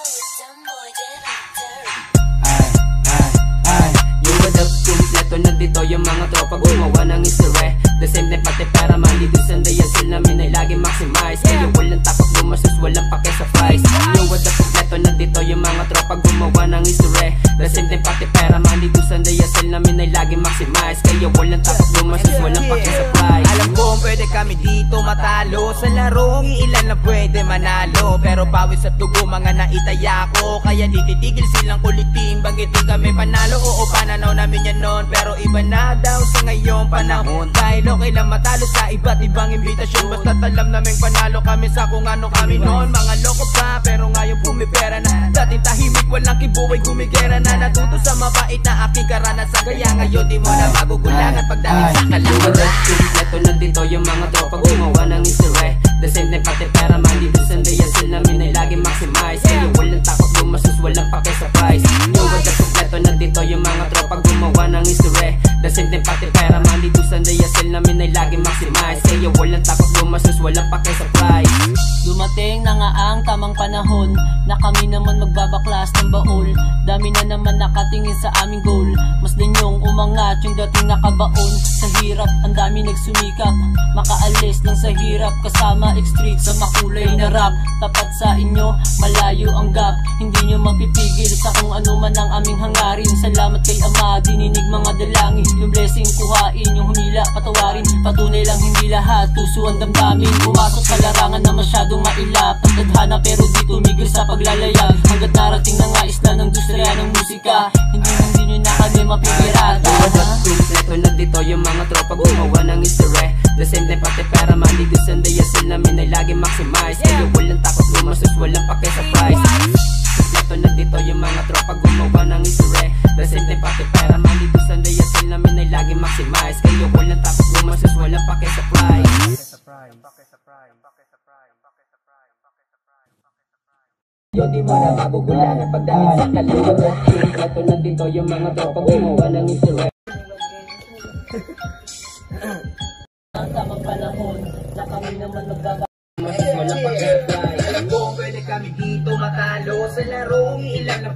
Yung wadap kumpleto na dito yung mga tropa gumawa ng istorya. The same time pati pera mali doon sa dayasil namin ay lagi maximize. Kaya walang takot gumasos, walang pake sa price. Yung wadap kumpleto na dito yung mga tropa gumawa ng istorya. The same time pati pera mali doon sa dayasil namin ay lagi maximize. Kaya walang takot gumasos, walang pake sa price. Alam ko pwede kami dito matalo sa larong ilan na pwede manalo. Pero pawis at dugo mga naitaya ko, kaya di titigil silang kulitin. Banggitin kami panalo, oo pananaw namin yan noon. Pero iba na daw sa ngayong panahon. Dahil okay lang matalo sa iba't ibang imbitasyon. Basta't alam naming panalo kami sa kung ano kami noon. Mga loko pa pero ngayon pumipera na. Dating tahimik walang kibuhay gumigera na. Natuto sa mabait na aking karanasan. Kaya ngayon di mo na magugulangan pagdating sa kalangan. Kompleto na dito yung mga tropa gumawa ng istorya. The same time pati pera mali doon sa dayasil namin ay lagi maximize. Kaya walang takot gumasos, walang pake sa price. Yung wadap kompleto na dito yung mga tropa gumawa ng istorya. The same time pati pera mali doon sa dayasil namin ay lagi maximize. Kaya walang takot gumasos, walang pake sa price. Dumating na nga ang tamang panahon na kami naman magbabaklas ng baol. Dami na naman nakatingin sa aming goal. Mas din yung umangat yung dating nakabaon. Sa hirap ang dami nagsumikap, makaalis lang sa hirap. Kasama extreme sa makulay na rap. Tapat sa inyo, malayo ang gap. Hindi nyo mapipigil sa kung ano man ang aming hangarin. Salamat kay Ama, dininig mga dalangin. Yung blessing kuhain, yung humila patawarin. Patunay lang hindi lahat, tuso ang damdamin. Pumasok sa larangan na masyadong mailap. Pagtadhana pero di tumigil sa paglalayag. Hanggat narating na nga isla ng industriya ng musika. Hindi nyo na kami mapipirata. Kompleto na dito yung mga tropa gumawa ng istorya. The same time pati pera mali doon sa dayasil namin ay lagi maximize. Kaya walang takot gumasos, walang pake sa price. Kompleto na dito yung mga tropa gumawa ng istorya. The same time pati pera mali doon sa dayasil namin ay lagi maximize. Kaya walang takot gumasos, walang pake sa price. Yun di mo na magugulangan pagdating sa kalangan. Kompleto na dito yung mga tropa gumawa ng istorya. Ang tamang panahon na kami naman magbabaklas. Walang pake sa price. Alam ko pwede kami dito matalo sa larong ilan na